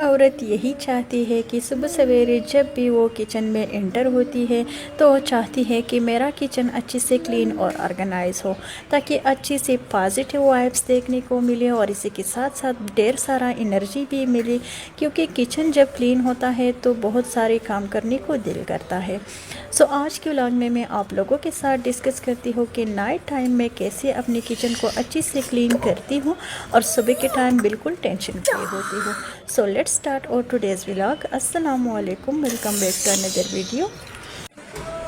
औरत यही चाहती है कि सुबह सवेरे जब भी वो किचन में एंटर होती है तो वो चाहती है कि मेरा किचन अच्छे से क्लीन और ऑर्गेनाइज हो, ताकि अच्छी सी पॉजिटिव वाइब्स देखने को मिले और इसी के साथ साथ ढेर सारा एनर्जी भी मिले, क्योंकि किचन जब क्लीन होता है तो बहुत सारे काम करने को दिल करता है। सो आज के व्लॉग में मैं आप लोगों के साथ डिस्कस करती हूँ कि नाइट टाइम में कैसे अपने किचन को अच्छी से क्लीन करती हूँ और सुबह के टाइम बिल्कुल टेंशन फ्री होती हूँ। So let's start our today's vlog. अस्सलामु अलैकुम, welcome back to another video.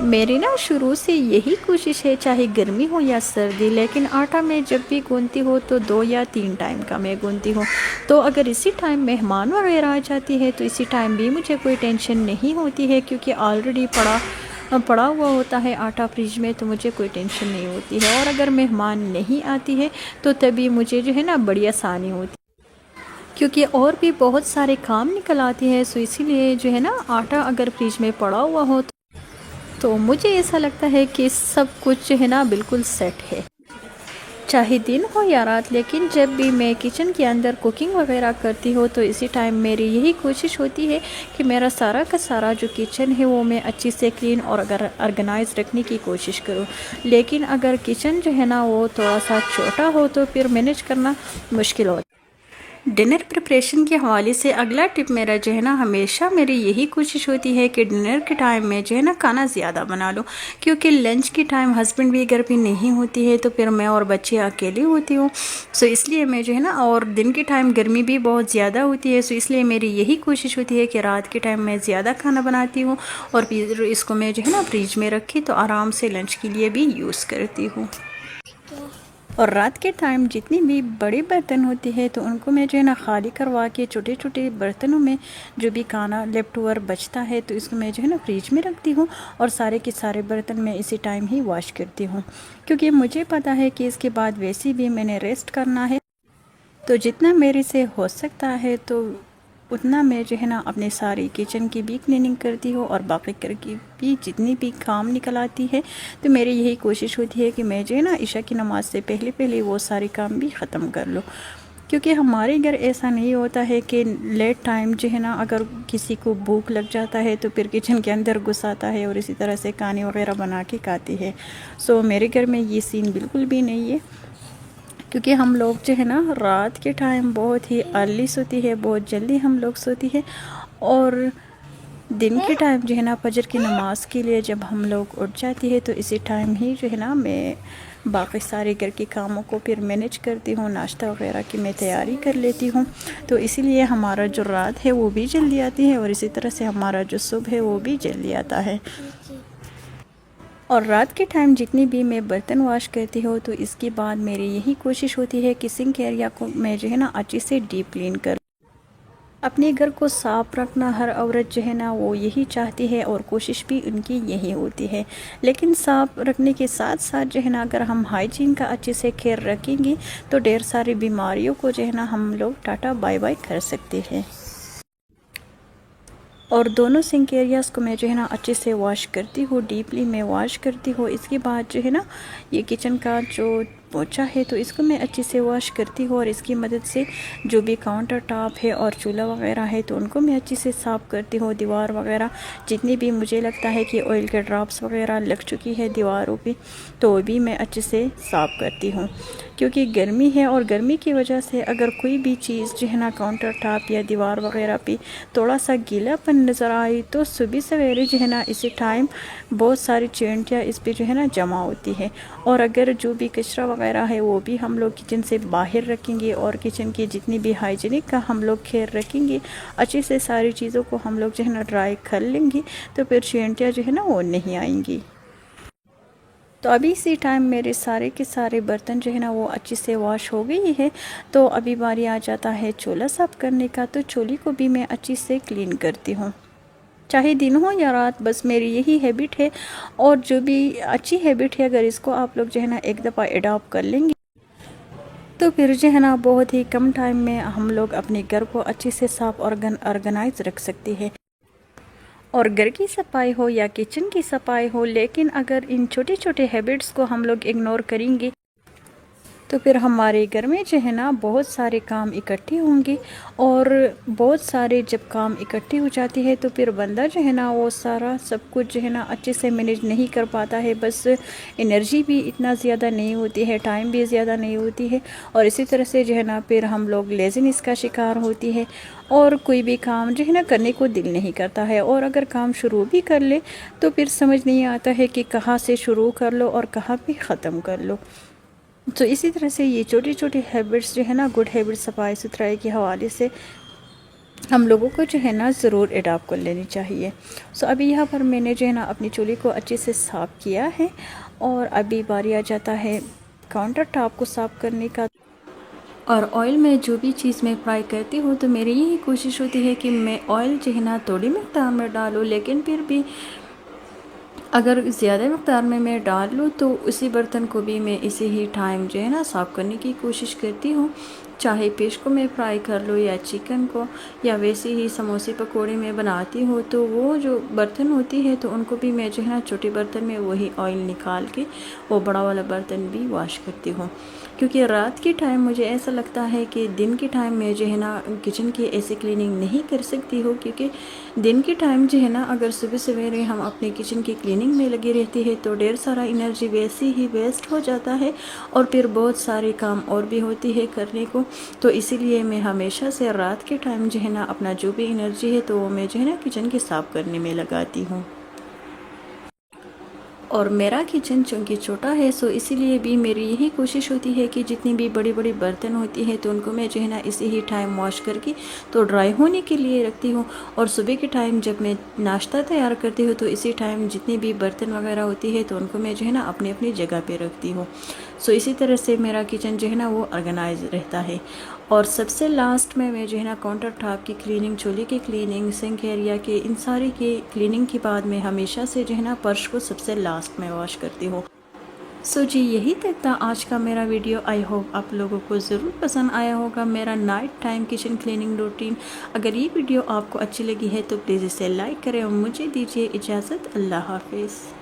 मेरी ना शुरू से यही कोशिश है, चाहे गर्मी हो या सर्दी, लेकिन आटा मैं जब भी गूंथती हूँ तो 2 या 3 टाइम का मैं गूंथती हूँ। तो अगर इसी टाइम मेहमान वगैरह आ जाती है तो इसी टाइम भी मुझे कोई टेंशन नहीं होती है, क्योंकि ऑलरेडी पड़ा हुआ होता है आटा फ्रिज में, तो मुझे कोई टेंशन नहीं होती है। और अगर मेहमान नहीं आती है तो तभी मुझे जो है ना बड़ी आसानी होती है, क्योंकि और भी बहुत सारे काम निकल आते हैं। सो इसीलिए जो है ना आटा अगर फ्रिज में पड़ा हुआ हो तो मुझे ऐसा लगता है कि सब कुछ जो है ना बिल्कुल सेट है, चाहे दिन हो या रात। लेकिन जब भी मैं किचन के अंदर कुकिंग वगैरह करती हूँ तो इसी टाइम मेरी यही कोशिश होती है कि मेरा सारा का सारा जो किचन है वो मैं अच्छी से क्लीन और अगर ऑर्गेनाइज रखने की कोशिश करूँ। लेकिन अगर किचन जो है ना वो थोड़ा सा छोटा हो तो फिर मैनेज करना मुश्किल होता है। डिनर प्रिपरेशन के हवाले से अगला टिप मेरा जो है ना, हमेशा मेरी यही कोशिश होती है कि डिनर के टाइम में जो है ना खाना ज़्यादा बना लो, क्योंकि लंच के टाइम हस्बैंड भी घर पे नहीं होती है तो फिर मैं और बच्चे अकेली होती हूँ। सो इसलिए मैं जो है ना, और दिन के टाइम गर्मी भी बहुत ज़्यादा होती है, सो इसलिए मेरी यही कोशिश होती है कि रात के टाइम मैं ज़्यादा खाना बनाती हूँ और फिर इसको मैं जो है ना फ्रिज में रखी तो आराम से लंच के लिए भी यूज़ करती हूँ। और रात के टाइम जितनी भी बड़े बर्तन होते हैं तो उनको मैं जो है ना खाली करवा के छोटे छोटे बर्तनों में जो भी खाना लेफ्ट ओवर बचता है तो इसको मैं जो है ना फ्रिज में रखती हूँ और सारे के सारे बर्तन मैं इसी टाइम ही वॉश करती हूँ, क्योंकि मुझे पता है कि इसके बाद वैसे भी मैंने रेस्ट करना है। तो जितना मेरे से हो सकता है तो उतना मैं जो है ना अपने सारी किचन की भी क्लीनिंग करती हूँ और बाकी घर की भी जितनी भी काम निकल आती है तो मेरी यही कोशिश होती है कि मैं जो है ना इशा की नमाज़ से पहले पहले वो सारे काम भी ख़त्म कर लूँ, क्योंकि हमारे घर ऐसा नहीं होता है कि लेट टाइम जो है ना अगर किसी को भूख लग जाता है तो फिर किचन के अंदर घुस आता है और इसी तरह से खाने वगैरह बना के खाती है। सो मेरे घर में ये सीन बिल्कुल भी नहीं है, क्योंकि हम लोग जो है ना रात के टाइम बहुत ही अर्ली सोती है, बहुत जल्दी हम लोग सोती है। और दिन के टाइम जो है ना फजर की नमाज़ के लिए जब हम लोग उठ जाती है तो इसी टाइम ही जो है ना मैं बाकी सारे घर के कामों को फिर मैनेज करती हूँ, नाश्ता वगैरह की मैं तैयारी कर लेती हूँ। तो इसीलिए हमारा जो रात है वो भी जल्दी आती है और इसी तरह से हमारा जो सुबह है वो भी जल्दी आता है। और रात के टाइम जितनी भी मैं बर्तन वॉश करती हूँ तो इसके बाद मेरी यही कोशिश होती है कि सिंक एरिया को मैं जो है ना अच्छे से डीप क्लीन करूँ। अपने घर को साफ़ रखना हर औरत जो है ना वो यही चाहती है और कोशिश भी उनकी यही होती है, लेकिन साफ़ रखने के साथ साथ जो है ना अगर हम हाइजीन का अच्छे से ख्याल रखेंगे तो ढेर सारी बीमारियों को जो है ना हम लोग टाटा बाय बाय कर सकते हैं। और दोनों सिंक एरियाज़ को मैं जो है ना अच्छे से वॉश करती हूँ, डीपली मैं वॉश करती हूँ। इसके बाद जो है ना ये किचन का जो पोछा है तो इसको मैं अच्छे से वॉश करती हूँ और इसकी मदद से जो भी काउंटर टॉप है और चूल्हा वगैरह है तो उनको मैं अच्छे से साफ़ करती हूँ। दीवार वगैरह जितनी भी मुझे लगता है कि ऑयल के ड्रॉप्स वगैरह लग चुकी है दीवारों पे तो वो भी मैं अच्छे से साफ़ करती हूँ, क्योंकि गर्मी है और गर्मी की वजह से अगर कोई भी चीज़ जो है ना काउंटर टॉप या दीवार वगैरह पे थोड़ा सा गीलापन नज़र आई तो सुबह सवेरे जो है ना इसी टाइम बहुत सारी चींटियाँ इस पे जो है ना जमा होती है। और अगर जो भी कचरा वगैरह है वो भी हम लोग किचन से बाहर रखेंगे और किचन की जितनी भी हाइजीनिक का हम लोग ख्याल रखेंगे, अच्छे से सारी चीज़ों को हम लोग जो है ना ड्राई कर लेंगे तो फिर चींटियाँ जो है ना वो नहीं आएंगी। तो अभी इसी टाइम मेरे सारे के सारे बर्तन जो है ना वो अच्छे से वॉश हो गई है। तो अभी बारी आ जाता है चूल्हा साफ़ करने का, तो चूल्हे को भी मैं अच्छे से क्लीन करती हूँ, चाहे दिन हो या रात, बस मेरी यही हैबिट है। और जो भी अच्छी हैबिट है अगर इसको आप लोग जो है ना एक दफ़ा एडॉप्ट कर लेंगे तो फिर जो है ना बहुत ही कम टाइम में हम लोग अपने घर को अच्छे से साफ़ और ऑर्गेनाइज रख सकते हैं। और घर की सफाई हो या किचन की सफाई हो, लेकिन अगर इन छोटे छोटे हैबिट्स को हम लोग इग्नोर करेंगे तो फिर हमारे घर में जो है ना बहुत सारे काम इकट्ठे होंगे, और बहुत सारे जब काम इकट्ठे हो जाते हैं तो फिर बंदा जो है ना वो सारा सब कुछ जो है ना अच्छे से मैनेज नहीं कर पाता है। बस एनर्जी भी इतना ज़्यादा नहीं होती है, टाइम भी ज़्यादा नहीं होती है, और इसी तरह से जो है ना फिर हम लोग लेज़ीनेस का शिकार होती है, और कोई भी काम जो है ना करने को दिल नहीं करता है, और अगर काम शुरू भी कर ले तो फिर समझ नहीं आता है कि कहाँ से शुरू कर लो और कहाँ पे ख़त्म कर लो। तो इसी तरह से ये छोटी छोटी हैबिट्स जो है ना, गुड हैबिट्स सफाई सुथराई के हवाले से हम लोगों को जो है ना ज़रूर अडॉप्ट कर लेनी चाहिए। सो अभी यहाँ पर मैंने जो है ना अपनी चूल्हे को अच्छे से साफ़ किया है, और अभी बारी आ जाता है काउंटर टॉप को साफ़ करने का। और ऑयल में जो भी चीज़ मैं फ्राई करती हूँ तो मेरी यही कोशिश होती है कि मैं ऑयल जो है ना थोड़ी मिकदार में डालूँ, लेकिन फिर भी अगर ज़्यादा मकदार में मैं डाल लूँ तो उसी बर्तन को भी मैं इसी ही टाइम जो है ना साफ़ करने की कोशिश करती हूँ। चाहे फिश को मैं फ्राई कर लूँ या चिकन को, या वैसे ही समोसे पकोड़े में बनाती हूँ तो वो जो बर्तन होती है तो उनको भी मैं जो है ना छोटे बर्तन में वही ऑयल निकाल के वो बड़ा वाला बर्तन भी वॉश करती हूँ। क्योंकि रात के टाइम मुझे ऐसा लगता है कि दिन के टाइम में जो है ना किचन की ऐसी क्लीनिंग नहीं कर सकती हूँ, क्योंकि दिन के टाइम जो है ना अगर सुबह सवेरे हम अपने किचन की क्लीनिंग में लगे रहते हैं तो ढेर सारा एनर्जी वैसे ही वेस्ट हो जाता है, और फिर बहुत सारे काम और भी होती है करने को। तो इसीलिए मैं हमेशा से रात के टाइम जो है ना अपना जो भी एनर्जी है तो वो मैं जो है ना किचन के साफ़ करने में लगाती हूँ। और मेरा किचन चूँकि छोटा है सो इसीलिए भी मेरी यही कोशिश होती है कि जितनी भी बड़ी बड़ी बर्तन होती है तो उनको मैं जो है ना इसी ही टाइम वॉश करके तो ड्राई होने के लिए रखती हूँ। और सुबह के टाइम जब मैं नाश्ता तैयार करती हूँ तो इसी टाइम जितनी भी बर्तन वगैरह होती है तो उनको मैं जो है ना अपनी अपनी जगह पे रखती हूँ। सो इसी तरह से मेरा किचन जो है ना वो ऑर्गेनाइज रहता है। और सबसे लास्ट में मैं जो है ना काउंटर टॉप की क्लीनिंग, चूल्हे की क्लीनिंग, सिंक एरिया के इन सारी की क्लीनिंग के बाद मैं हमेशा से जो है ना फर्श को सबसे लास्ट में वॉश करती हूँ। सो जी यही तक था आज का मेरा वीडियो। आई होप आप लोगों को ज़रूर पसंद आया होगा मेरा night time kitchen cleaning routine. अगर ये वीडियो आपको अच्छी लगी है तो प्लीज़ इसे लाइक करें और मुझे दीजिए इजाज़त। अल्लाह हाफिज़।